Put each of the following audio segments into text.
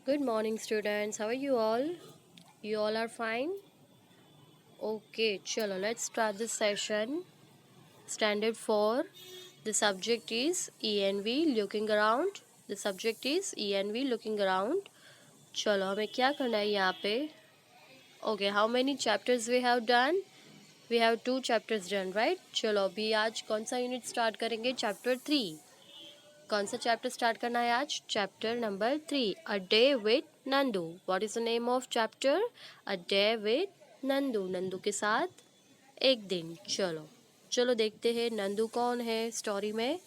Good morning, students. How are you all? You all are fine? Okay, chalo, let's start this session. Standard 4. The subject is ENV looking around. The subject is ENV looking around. चलो हमें क्या करना है यहाँ पे? Okay, how many chapters we have done? We have 2 chapters done, right? चलो अभी आज कौन सा यूनिट स्टार्ट करेंगे? चैप्टर 3. कौन सा चैप्टर स्टार्ट करना है आज? Chapter number 3, a day with Nandu. What is the name of chapter? A day with Nandu. Nandu के साथ एक दिन. चलो चलो देखते हैं नंदू कौन है स्टोरी में.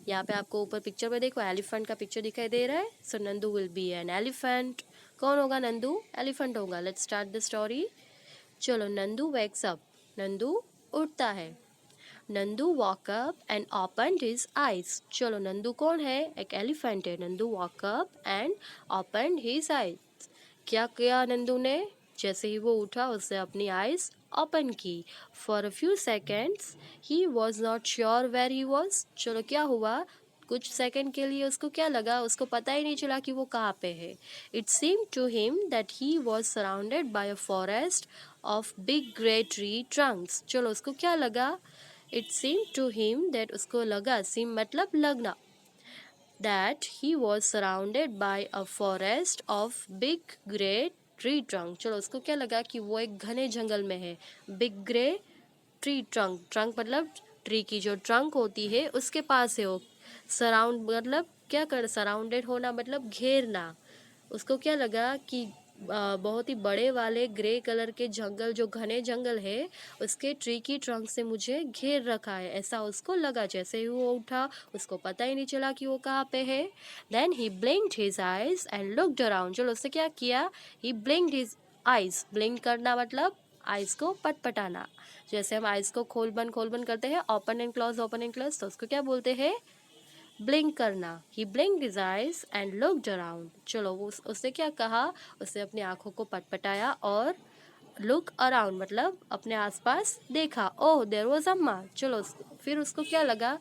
यहाँ पे आपको ऊपर पिक्चर में देखो एलिफेंट का पिक्चर दिखाई दे रहा है. So Nandu will be an elephant. कौन होगा नंदू? एलिफेंट होगा. Let's start the story. चलो नंदू वेक्स अप. नंदू उठता है. Nandu walk up and opened his eyes. चलो नंदू कौन है? एक एलिफेंट है. Nandu walk up and opened his eyes. क्या किया नंदू ने? जैसे ही वो उठा उसने अपनी आइज ओपन की. For a few seconds he was not sure where he was. चलो क्या हुआ? कुछ सेकंड के लिए उसको क्या लगा? उसको पता ही नहीं चला कि वो कहाँ पे है. It seem to him that he was surrounded by a forest of big grey tree trunks. चलो उसको क्या लगा? It seemed to him that उसको लगा, seem मतलब लगना, that he was surrounded by a forest of big grey tree trunk. चलो उसको क्या लगा कि वो एक घने जंगल में है. Big grey tree trunk. Trunk मतलब ट्री की जो ट्रंक होती है उसके पास है वो. सराउंड मतलब क्या कर? सराउंडेड होना मतलब घेरना. उसको क्या लगा कि बहुत ही बड़े वाले ग्रे कलर के जंगल, जो घने जंगल है, उसके ट्री की ट्रंक से मुझे घेर रखा है, ऐसा उसको लगा. जैसे ही वो उठा उसको पता ही नहीं चला कि वो कहाँ पे है. Then he blinked his eyes and looked around. चलो उसने क्या किया? He blinked his eyes. Blink करना मतलब आइज को पटपटाना. जैसे हम आइज को खोल बंद करते हैं, ओपन एंड क्लोज, तो उसको क्या बोलते हैं? ब्लिंक करना. He blinked his eyes and looked around. चलो उसने क्या कहा? उसने अपनी आंखों को पटपटाया और लुक अराउंड मतलब अपने आसपास देखा. ओह देयर वाज अम्मा. चलो फिर उसको क्या लगा?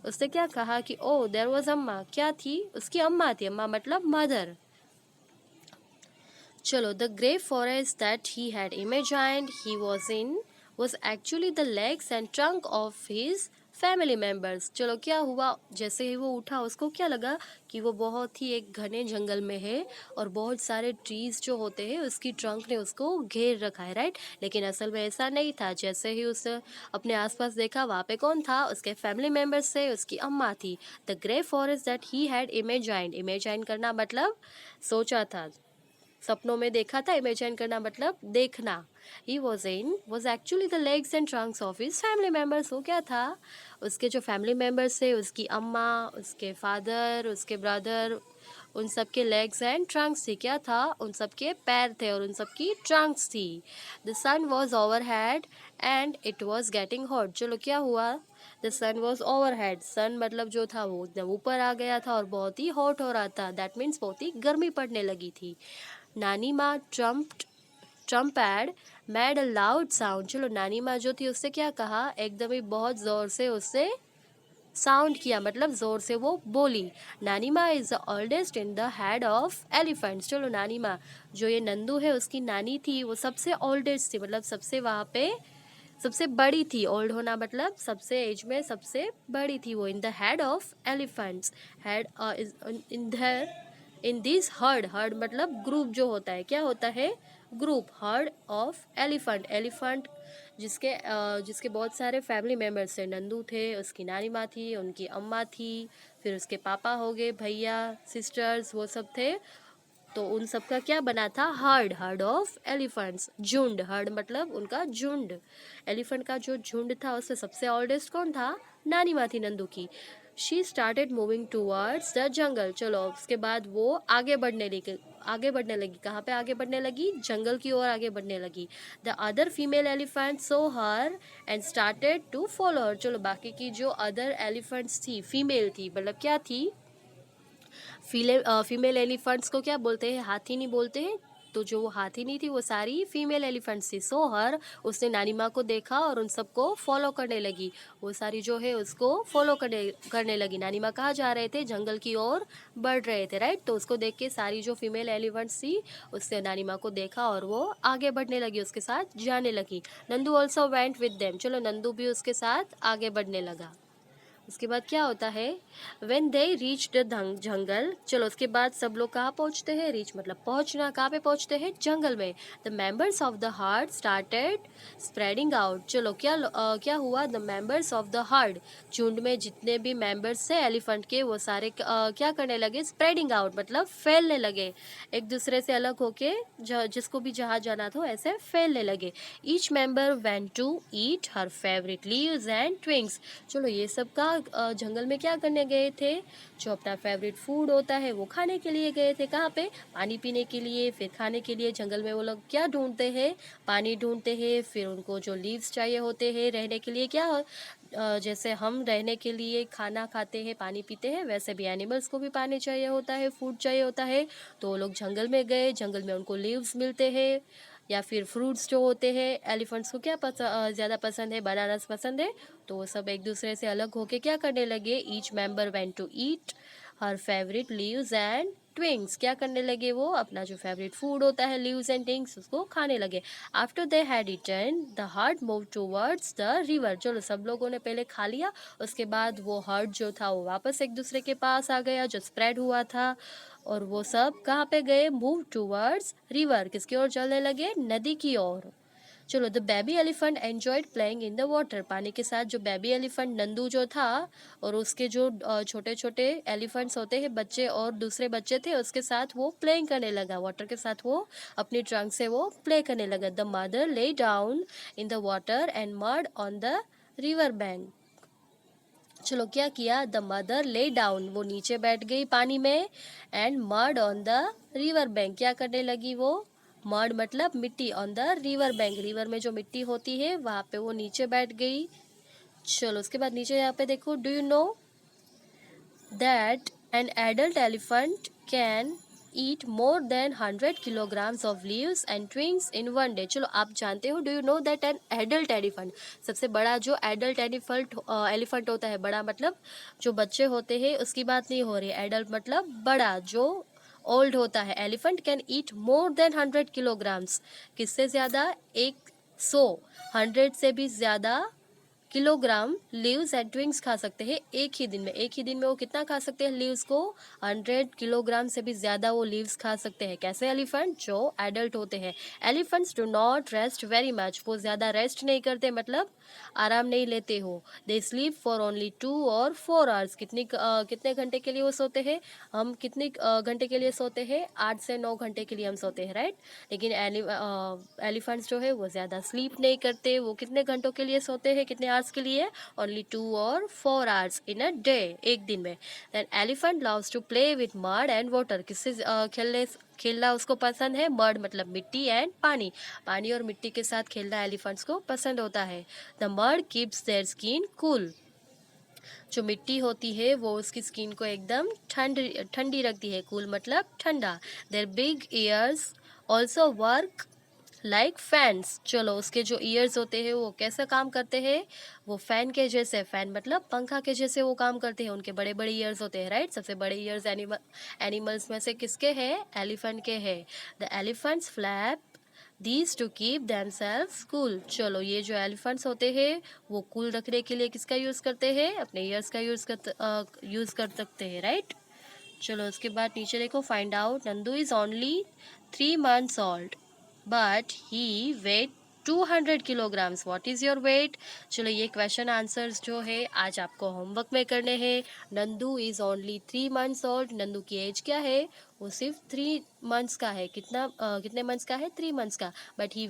उसने क्या कहा कि ओह देयर वाज अम्मा. क्या थी? उसकी अम्मा थी. अम्मा मतलब मदर. चलो the grey forest that he had imagined he was in was actually the legs and trunk of his family members. चलो क्या हुआ? जैसे ही वो उठा उसको क्या लगा कि वो बहुत ही एक घने जंगल में है और बहुत सारे ट्रीज जो होते हैं उसकी ट्रंक ने उसको घेर रखा है, राइट. लेकिन असल में ऐसा नहीं था. जैसे ही उसने अपने आसपास देखा, वहाँ पे कौन था? उसके फैमिली मेम्बर्स थे, उसकी अम्मा थी. The grey forest that he had imagined. Imagine करना मतलब सोचा था, सपनों में देखा था. इमेजिन करना मतलब देखना. He was actually the legs and Trunks of his family members. वो क्या था? उसके जो फैमिली मेम्बर्स थे, उसकी अम्मा, उसके फादर, उसके ब्रदर, उन सब के लेग्स एंड ट्रंक्स थी. क्या था? उन सब के पैर थे और उन सब की ट्रंक्स थी. The sun was over head and it was getting hot. चलो क्या हुआ? The sun was over head. Sun मतलब जो था वो एकदम ऊपर आ गया था और बहुत ही हॉट हो रहा था. दैट मीन्स बहुत ही गर्मी पड़ने लगी थी. नानी माँ ट्रम्पैड मैड अ लाउड साउंड. चलो नानी माँ जो थी उससे क्या कहा? एकदम ही बहुत ज़ोर से उससे साउंड किया, मतलब ज़ोर से वो बोली. नानी माँ is the oldest in the head of elephants. चलो नानी माँ जो ये नंदू है उसकी नानी थी, वो सबसे ओल्डेस्ट थी, मतलब सबसे वहाँ पे सबसे बड़ी थी. ओल्ड होना मतलब सबसे एज में सबसे बड़ी थी वो. In the head of elephants. Head in the in this heard. Heard मतलब ग्रुप जो होता है. क्या होता है? Group. Heard of elephant. Elephant जिसके बहुत सारे फैमिली मेम्बर्स थे. नंदू थे, उसकी नानी माँ थी, उनकी अम्मा थी, फिर उसके पापा हो गए, भैया, सिस्टर्स, वो सब थे. तो उन सब का क्या बना था? हर्ड. Heard of elephants. झुंड. हर्ड मतलब उनका झुंड. एलिफेंट का जो झुंड था उससे सबसे ओल्डेस्ट कौन था? नानी माँ थी नंदू की. She started moving towards the jungle. चलो उसके बाद वो आगे बढ़ने लगी. कहाँ पे आगे बढ़ने लगी? जंगल की ओर आगे बढ़ने लगी. The other female elephant saw her and started to follow her. चलो बाकी की जो अदर एलिफेंट्स थी, फीमेल थी, मतलब क्या थी? फीमेल एलिफेंट्स को क्या बोलते हैं? हाथी नहीं बोलते हैं, तो जो वो हाथिनी थी वो सारी फीमेल एलिफेंट्स थी। सो हर, उसने नानी माँ को देखा और उन सबको फॉलो करने लगी। वो सारी जो है उसको फॉलो करने लगी। नानी माँ कहाँ जा रहे थे? जंगल की ओर बढ़ रहे थे, राइट। तो उसको देख के सारी जो फीमेल एलिफेंट्स थी उसने नानी माँ को देखा और वो आगे बढ़ने लगी, उसके साथ जाने लगी। Nandu also went with them, चलो नंदू भी उसके साथ आगे बढ़ने लगा। उसके बाद क्या होता है? When they reach the jungle, चलो उसके बाद सब लोग कहाँ पहुँचते हैं? रीच मतलब पहुँचना, कहाँ पे पहुँचते हैं? जंगल में। The members of the heard started spreading out, चलो क्या हुआ? The members of the heard, झुंड में जितने भी मेंबर्स थे एलिफेंट के वो सारे क्या करने लगे? स्प्रेडिंग आउट मतलब फैलने लगे, एक दूसरे से अलग होके जिसको भी जहाँ जाना था ऐसे फैलने लगे। Each member went to eat her favourite leaves and twigs, चलो ये सब का जंगल में क्या करने गए थे? जो अपना फेवरेट फूड होता है वो खाने के लिए गए थे। कहाँ पे? पानी पीने के लिए, फिर खाने के लिए। जंगल में वो लोग क्या ढूंढते हैं? पानी ढूंढते हैं। फिर उनको जो लीव्स चाहिए होते हैं रहने के लिए, क्या जैसे हम रहने के लिए खाना खाते हैं, पानी पीते हैं, वैसे भी एनिमल्स को भी पानी चाहिए होता है, फूड चाहिए होता है। तो वो लोग जंगल में गए, जंगल में उनको लीव्स मिलते हैं या फिर फ्रूट्स जो होते हैं। एलिफेंट्स को क्या ज़्यादा पसंद है? बनानास पसंद है। तो वो सब एक दूसरे से अलग होके क्या करने लगे? Each member went to eat her favourite leaves and twigs, क्या करने लगे? वो अपना जो फेवरेट फूड होता है लीव्स एंड ट्विंग्स उसको खाने लगे। After they had eaten the herd move towards the river, चलो सब लोगों ने पहले खा लिया, उसके बाद वो हर्ड जो था वो वापस एक दूसरे के पास आ गया जो स्प्रेड हुआ था। और वो सब कहाँ पे गए? मूव टूवर्ड्स रिवर, किसकी ओर चलने लगे? नदी की ओर। चलो the baby elephant enjoyed playing in the water, पानी के साथ जो बेबी एलिफेंट नंदू जो था और उसके जो छोटे छोटे एलिफेंट्स होते हैं बच्चे और दूसरे बच्चे थे उसके साथ वो प्लेइंग करने लगा, वाटर के साथ वो अपनी ट्रंक से वो प्ले करने लगा। The mother lay down in the water and mud on the river bank, चलो क्या किया? द मदर ले डाउन, वो नीचे बैठ गई पानी में, and mud on the river bank, क्या करने लगी वो? मड मतलब मिट्टी, on the river bank, river में जो मिट्टी होती है वहाँ पे वो नीचे बैठ गई। चलो उसके बाद नीचे यहाँ पे देखो, do you know that an adult elephant can eat more than 100 kilograms of leaves and twigs in one day, चलो आप जानते हो? Do you know that an adult elephant, सबसे बड़ा जो एडल्ट एलिफेंट होता है, बड़ा मतलब जो बच्चे होते हैं उसकी बात नहीं हो रही, एडल्ट मतलब बड़ा जो ओल्ड होता है। Elephant can eat more than 100 kilograms, किससे ज़्यादा? 100, 100 से भी ज़्यादा किलोग्राम लीव्स एंड ट्विंग्स खा सकते हैं एक ही दिन में। एक ही दिन में वो कितना खा सकते हैं लीव्स को? 100 किलोग्राम से भी ज़्यादा वो लीव्स खा सकते हैं। कैसे? एलिफेंट जो एडल्ट होते हैं। Elephants do not rest very much, वो ज़्यादा रेस्ट नहीं करते मतलब आराम नहीं लेते हो। दे स्लीप फॉर ओनली 2 और 4 आवर्स, कितने घंटे के लिए वो सोते हैं? हम कितने घंटे के लिए सोते हैं? 8 से 9 घंटे के लिए हम सोते हैं, राइट। लेकिन एलिफेंट्स जो है वो ज़्यादा स्लीप नहीं करते, वो कितने घंटों के लिए सोते हैं? कितने आवर्स के लिए? ओनली 2 और 4 आवर्स इन अ डे, एक दिन में। Then elephant loves to play with mud and water, किससे खेलना उसको पसंद है? मड मतलब मिट्टी एंड पानी, पानी और मिट्टी के साथ खेलना एलिफेंट्स को पसंद होता है। The mud keeps their skin cool, जो मिट्टी होती है वो उसकी स्किन को एकदम ठंडी रखती है, कूल मतलब ठंडा। Their big ears also work like fans, चलो उसके जो ईयर्स होते हैं वो कैसे काम करते हैं? वो फैन के जैसे, फैन मतलब पंखा के जैसे वो काम करते हैं, उनके बड़े बड़े ईयर्स होते हैं, राइट। सबसे बड़े ईयर्स एनिमल्स में से किसके हैं? एलिफेंट के हैं। The elephants flap these two keep themselves cool, चलो ये जो एलिफेंट्स होते हैं वो कूल रखने के लिए किसका यूज़ करते हैं? अपने ईयर्स का यूज़ कर सकते हैं, राइट। चलो उसके बाद नीचे देखो, find out Nandu is only 3 months old but he weight 200 kilograms, what is your weight? चलो ये क्वेश्चन आंसर्स जो है आज आपको होमवर्क में करने हैं। Nandu is only 3 months old, Nandu की एज क्या है? वो सिर्फ 3 months का है। कितने मंथ्स का है? 3 months का। बट ही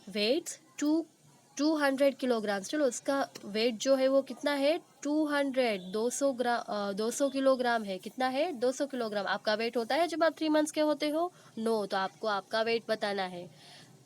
वेट्स 200 kilograms, चलो उसका वेट जो है वो कितना है? 200 किलोग्राम है। कितना है? 200 किलोग्राम। आपका वेट होता है जब आप 3 months के होते हो? नो, तो आपको आपका वेट बताना है।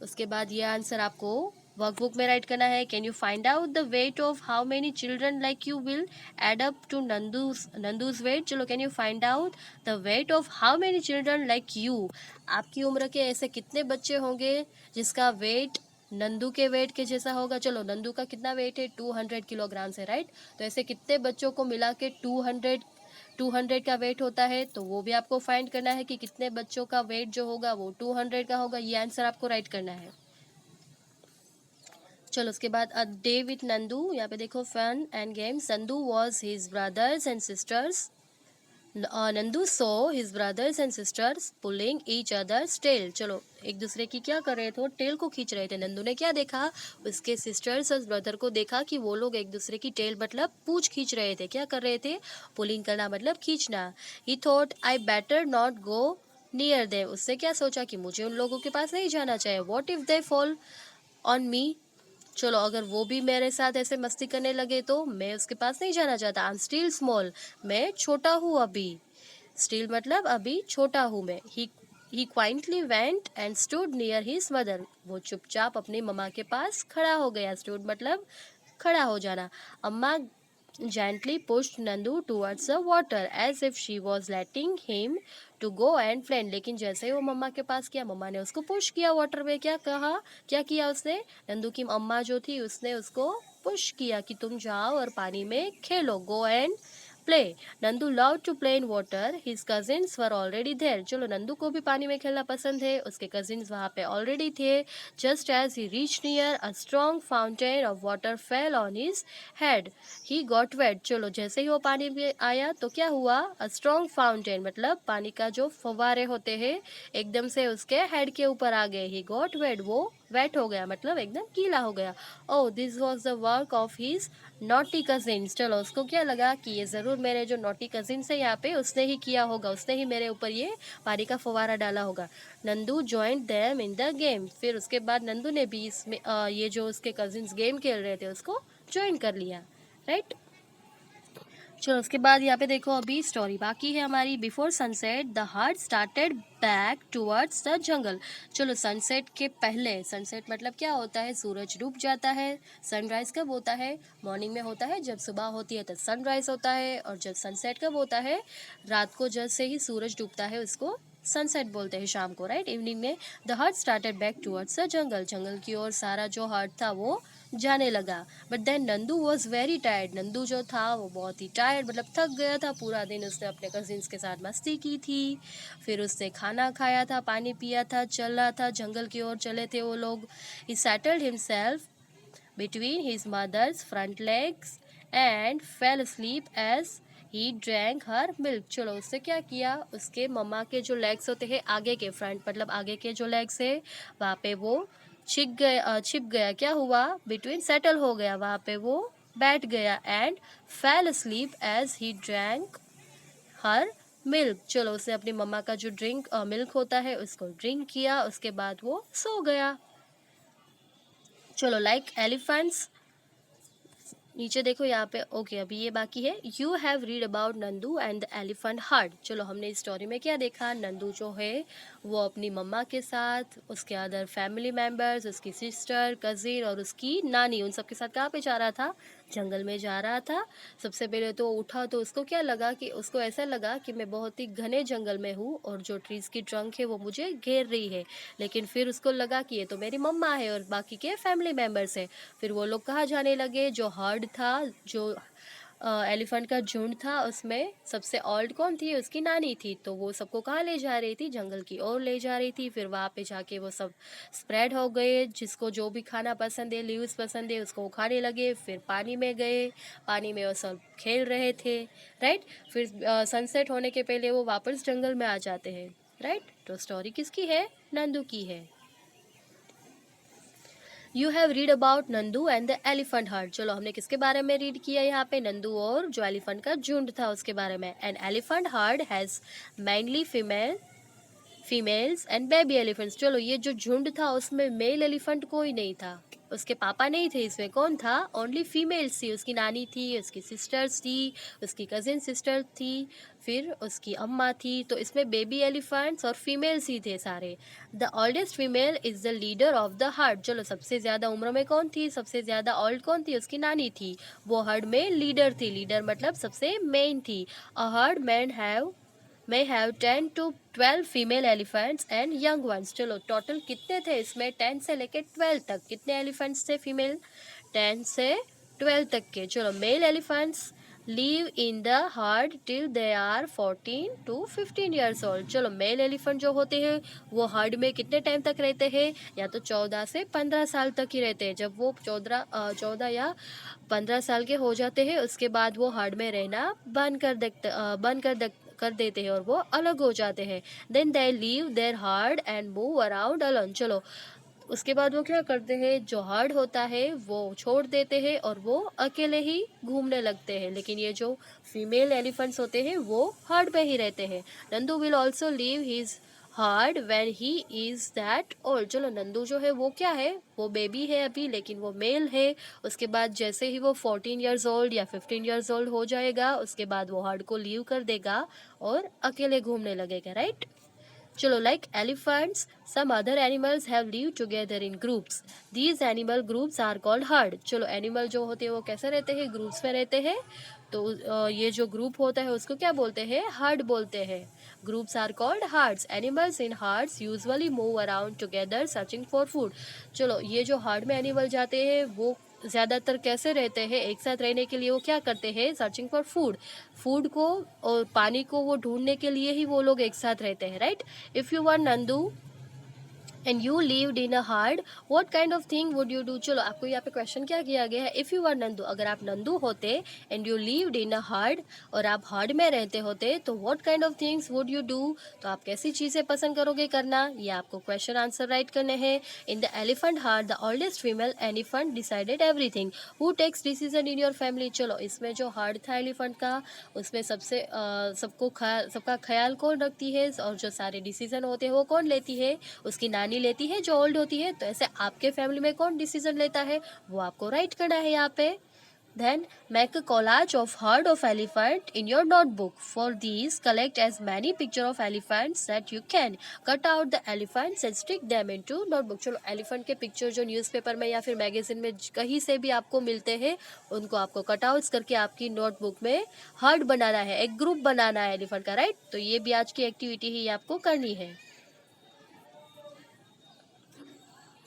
उसके बाद ये आंसर आपको वर्कबुक में राइट करना है। Can you find out the weight of how many children like you will add up to Nandu's weight. चलो, can you find out the weight of how many children like you. आपकी उम्र के ऐसे कितने बच्चे होंगे जिसका वेट नंदू के वेट के जैसा होगा। चलो, नंदू का कितना वेट है, 200 किलोग्राम से, राइट। तो ऐसे कितने बच्चों को मिला के 200 का वेट होता है, तो वो भी आपको फाइंड करना है कि कितने बच्चों का वेट जो होगा वो 200 का होगा। ये आंसर आपको राइट करना है। चलो, उसके बाद अ डे विथ नंदू। यहाँ पे देखो, fun and games. Nandu was his brothers and sisters. Nandu saw his brothers and sisters pulling each others tail. चलो, एक दूसरे की क्या कर रहे थे, टेल को खींच रहे थे। नंदू ने क्या देखा, उसके सिस्टर्स और ब्रदर को देखा कि वो लोग एक दूसरे की टेल मतलब पूंछ खींच रहे थे। क्या कर रहे थे, पुलिंग करना मतलब खींचना। ही thought I better not go near them. उससे क्या सोचा कि मुझे उन लोगों के पास नहीं जाना चाहिए। What if they fall on me. चलो, अगर वो भी मेरे साथ ऐसे मस्ती करने लगे तो मैं उसके पास नहीं जाना चाहता। I am still small. मैं छोटा हूँ अभी। स्टिल मतलब अभी छोटा हूँ मैं। He quietly went and stood near his mother. वो चुपचाप अपनी मम्मा के पास खड़ा हो गया। स्टूड मतलब खड़ा हो जाना। अम्मा gently pushed Nandu towards the water as if she was letting him to go and play। लेकिन जैसे ही वो मम्मा के पास किया, मम्मा ने उसको पुश किया वाटर में। क्या कहा, क्या किया उसने, नंदू की अम्मा जो थी उसने उसको पुश किया कि तुम जाओ और पानी में खेलो, go and play. Nandu love to play in water. His cousins were already there. चलो, नंदू को भी पानी में खेलना पसंद है, उसके कजिन्स वहाँ पे ऑलरेडी थे। Just as he reach near a strong fountain of water fell on his head. He got wet. चलो, जैसे ही वो पानी में आया तो क्या हुआ, अ स्ट्रॉन्ग फाउंटेन मतलब पानी का जो फव्वारे होते हैं एकदम से उसके हेड के ऊपर आ गए। ही गॉट वेट, वो वेट हो गया मतलब एकदम गीला हो गया। Oh, this was the work of his naughty cousins. चलो, उसको क्या लगा कि ये ज़रूर मेरे जो नॉटी कजिन्स है यहाँ पे उसने ही किया होगा, उसने ही मेरे ऊपर ये पानी का फव्वारा डाला होगा। Nandu joint them in the game. फिर उसके बाद नंदू ने भी इसमें ये जो उसके कजिन्स गेम खेल रहे थे उसको ज्वाइन कर लिया, राइट। चलो, उसके बाद यहाँ पे देखो, अभी स्टोरी बाकी है हमारी। Before sunset the hart started back towards the जंगल। चलो, सनसेट के पहले, सनसेट मतलब क्या होता है, सूरज डूब जाता है। सनराइज कब होता है, मॉर्निंग में होता है, जब सुबह होती है तब सनराइज होता है। और जब सनसेट कब होता है, रात को जैसे ही सूरज डूबता है उसको सनसेट बोलते हैं, शाम को, राइट, इवनिंग में। The hart started back towards the jungle. जंगल की ओर सारा जो हार्ट था वो जाने लगा। But then Nandu was very tired. Nandu जो था वो बहुत ही टायर्ड मतलब थक गया था। पूरा दिन उसने अपने कजिन्स के साथ मस्ती की थी, फिर उसने खाना खाया था, पानी पिया था, चल रहा था, जंगल की ओर चले थे वो लोग। ही settled himself between his mother's front legs and fell asleep as he drank her milk। चलो, उसने क्या किया, उसके मम्मा के जो लेग्स होते हैं आगे के, फ्रंट मतलब आगे के जो लेग्स है वहाँ पे वो छिप गया। क्या हुआ, बिटवीन सेटल हो गया, वहाँ पे वो बैठ गया। And fail asleep as he drank her milk. चलो, उसने अपनी मम्मा का जो मिल्क होता है उसको ड्रिंक किया, उसके बाद वो सो गया। चलो, लाइक एलिफेंट्स, नीचे देखो यहाँ पे। ओके, अभी ये बाकी है। You have read about Nandu and the elephant heart. चलो, हमने इस स्टोरी में क्या देखा, नंदू जो है वो अपनी मम्मा के साथ, उसके अदर फैमिली मेम्बर्स, उसकी सिस्टर, कजिन और उसकी नानी, उन सबके साथ कहाँ पे जा रहा था, जंगल में जा रहा था। सबसे पहले तो उठा तो उसको क्या लगा कि उसको ऐसा लगा कि मैं बहुत ही घने जंगल में हूँ और जो ट्रीज़ की ट्रंक है वो मुझे घेर रही है। लेकिन फिर उसको लगा कि ये तो मेरी मम्मा है और बाकी के फैमिली मेम्बर्स है। फिर वो लोग कहाँ जाने लगे, जो हर्ड था, जो एलिफेंट का झुंड था, उसमें सबसे ओल्ड कौन थी, उसकी नानी थी। तो वो सबको कहाँ ले जा रही थी, जंगल की ओर ले जा रही थी। फिर वहाँ पे जाके वो सब स्प्रेड हो गए, जिसको जो भी खाना पसंद है, लीव्स पसंद है, उसको वो खाने लगे। फिर पानी में गए, पानी में वो सब खेल रहे थे, राइट। फिर सनसेट होने के पहले वो वापस जंगल में आ जाते हैं, राइट। तो स्टोरी किसकी है, नंदू की है। You have read about Nandu and the elephant heard. चलो, हमने किसके बारे में रीड किया यहाँ पे, नंदू और जो एलिफेंट का झुंड था उसके बारे में। An elephant heard has mainly females and baby elephants. चलो ये जो झुंड था उसमें मेल एलिफेंट कोई नहीं था, उसके पापा नहीं थे, इसमें कौन था, ओनली फीमेल्स थी, उसकी नानी थी, उसकी सिस्टर्स थी, उसकी कजिन सिस्टर थी, फिर उसकी अम्मा थी, तो इसमें बेबी एलिफेंट्स और फीमेल्स ही थे सारे। The oldest female is the leader of the heard. चलो सबसे ज़्यादा उम्र में कौन थी, सबसे ज़्यादा ओल्ड कौन थी, उसकी नानी थी, वो हर्ड में लीडर थी, लीडर मतलब सबसे मेन थी। A herd man have may have 10 to 12 female elephants and young ones. चलो टोटल कितने थे इसमें, 10 से लेके 12 तक कितने एलिफेंट्स थे फीमेल, 10 से 12 तक के। चलो male elephants live in the herd till they are 14 to 15 years old. चलो मेल एलिफेंट जो होते हैं वो हर्ड में कितने टाइम तक रहते हैं, या तो 14 से 15 साल तक ही रहते हैं। जब वो 14 या 15 साल के हो जाते हैं उसके बाद वो हर्ड में रहना बंद कर देते हैं और वो अलग हो जाते हैं। Then they leave their herd and move around alone. चलो उसके बाद वो क्या करते हैं, जो हर्ड होता है वो छोड़ देते हैं और वो अकेले ही घूमने लगते हैं। लेकिन ये जो फीमेल एलिफेंट्स होते हैं वो हर्ड में ही रहते हैं। Nandu will also leave his heard when he is that old. चलो नंदू जो है वो क्या है, वो बेबी है अभी लेकिन वो मेल है। उसके बाद जैसे ही वो 14 ईयर्स ओल्ड या 15 ईयर्स ओल्ड हो जाएगा उसके बाद वो हर्ड को लीव कर देगा और अकेले घूमने लगेगा, राइट। चलो like elephants some other animals have live together in groups, these animal groups are called herd. चलो एनिमल जो होते हैं वो कैसे रहते हैं, ग्रुप्स में रहते हैं। तो ये जो ग्रुप होता है उसको क्या बोलते हैं, हर्ड बोलते हैं। Groups are called herds. Animals in herds usually move around together searching for food. चलो ये जो हर्ड में एनिमल जाते हैं वो ज़्यादातर कैसे रहते हैं, एक साथ रहने के लिए वो क्या करते हैं, सर्चिंग फॉर फूड, फूड को और पानी को वो ढूंढने के लिए ही वो लोग एक साथ रहते हैं, right. If you were Nandu and you lived in a herd what kind of thing would you do. चलो आपको यहाँ पे क्वेश्चन क्या किया गया है, इफ़ यू आर नंदू, अगर आप नंदू होते and you lived in a herd और आप हर्ड में रहते होते तो what kind of things would you do, तो आप कैसी चीज़ें पसंद करोगे करना, ये आपको क्वेश्चन आंसर राइट करने हैं। In the elephant herd the oldest female elephant decided everything, who takes decision in your family. चलो इसमें जो हर्ड था एलिफेंट का उसमें सबका ख्याल कौन रखती है और जो सारे डिसीजन होते हैं वो कौन लेती है, उसकी नानी लेती है जो ओल्ड होती है। तो ऐसे आपके फैमिली में कौन डिसीजन लेता है वो आपको राइट करना है यहाँ पे। Then make a collage of herd of elephant in your notebook. For these, collect as many picture of elephants that you can. Cut out the elephants and stick them into notebook. चलो elephant के picture जो newspaper में या फिर magazine में कहीं से भी आपको मिलते हैं उनको आपको कटआउट्स करके आपकी नोटबुक में हर्ड बनाना है, एक ग्रुप बनाना है एलिफेंट का, राइट। तो ये भी आज की एक्टिविटी ही आपको करनी है।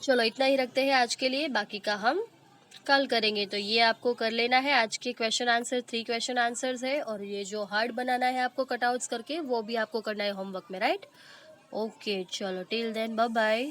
चलो इतना ही रखते हैं आज के लिए, बाकी का हम कल करेंगे। तो ये आपको कर लेना है आज के क्वेश्चन आंसर, 3 क्वेश्चन आंसर्स है और ये जो हार्ड बनाना है आपको कटआउट्स करके वो भी आपको करना है होमवर्क में, राइट। ओके चलो टिल देन बाय बाय।